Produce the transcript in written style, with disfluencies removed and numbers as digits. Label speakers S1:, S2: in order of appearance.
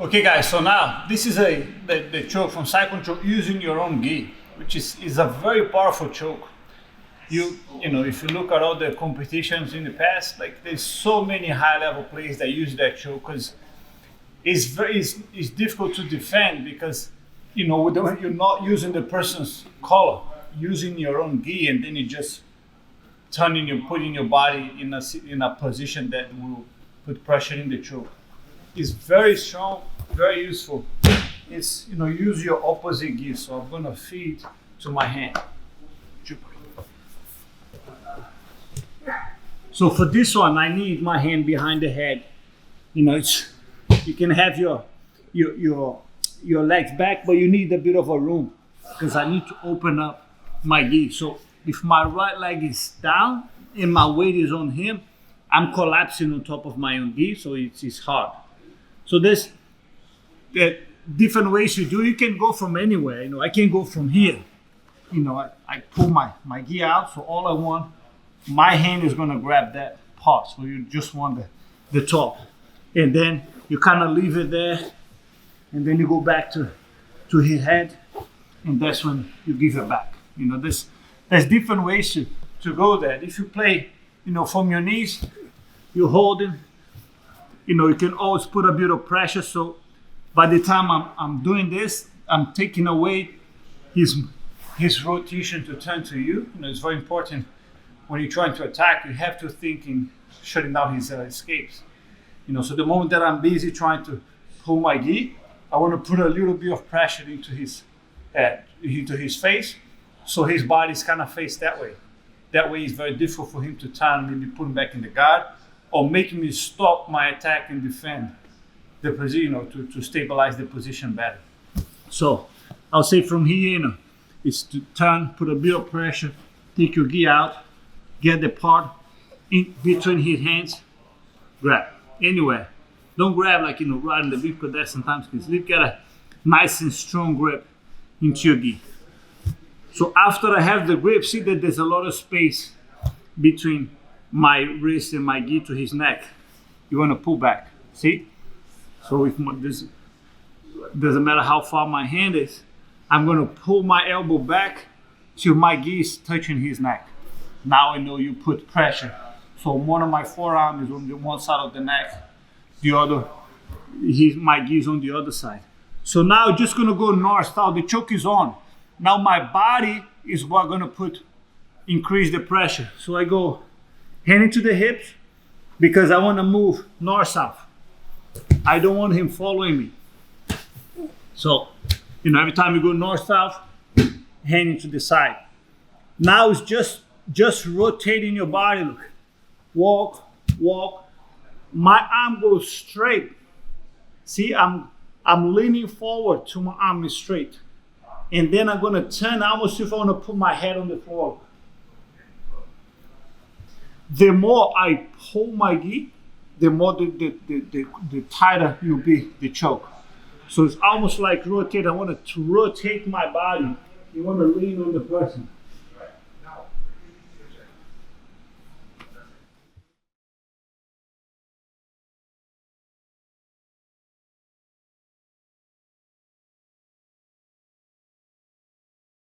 S1: Okay guys, so now this is the choke from side control using your own gi, which is a very powerful choke. You know, if you look at all the competitions in the past, like there's so many high level players that use that choke because it's difficult to defend because you're not using the person's collar, using your own gi, and then you just putting your body in a position that will put pressure in the choke. It's very strong, very useful. It's, use your opposite gi. So I'm gonna feed to my hand. So for this one, I need my hand behind the head. You can have your legs back, but you need a bit of a room because I need to open up my gi. So if my right leg is down and my weight is on him, I'm collapsing on top of my own gi, so it's hard. So there's different ways you do. You can go from anywhere. I can go from here. I pull my gi out, so all I want, my hand is gonna grab that part. So you just want the top, and then you kind of leave it there, and then you go back to his head, and that's when you give it back. There's different ways to go there. If you play, from your knees, you hold him. You can always put a bit of pressure. So by the time I'm doing this, I'm taking away his rotation to turn to you. It's very important when you're trying to attack. You have to think in shutting down his escapes. So the moment that I'm busy trying to pull my gi, I want to put a little bit of pressure into his face, so his body's kind of faced that way. That way, it's very difficult for him to turn, maybe put him back in the guard, or making me stop my attack and defend the position, to stabilize the position better. So I'll say from here, is to turn, put a bit of pressure, take your gi out, get the part in between his hands, grab anywhere. Don't grab like right in the grip, because that sometimes can slip. Get a nice and strong grip into your gi. So after I have the grip, see that there's a lot of space between my wrist and my gi to his neck. You want to pull back, see? So if this doesn't matter how far my hand is, I'm going to pull my elbow back till my gi is touching his neck. Now I know you put pressure. So one of my forearm is on the one side of the neck, the other, my gi is on the other side. So now just going to go north-south. The choke is on. Now my body is what going to increase the pressure. So I go hand into the hips because I want to move north-south. I don't want him following me. So, every time you go north-south, hand into the side. Now it's just rotating your body. Look, walk. My arm goes straight. See, I'm leaning forward to my arm is straight. And then I'm gonna turn almost if I wanna put my head on the floor. The more I pull my gi, the more the tighter will be the choke. So it's almost like rotate. I want to rotate my body. You want to lean on the person.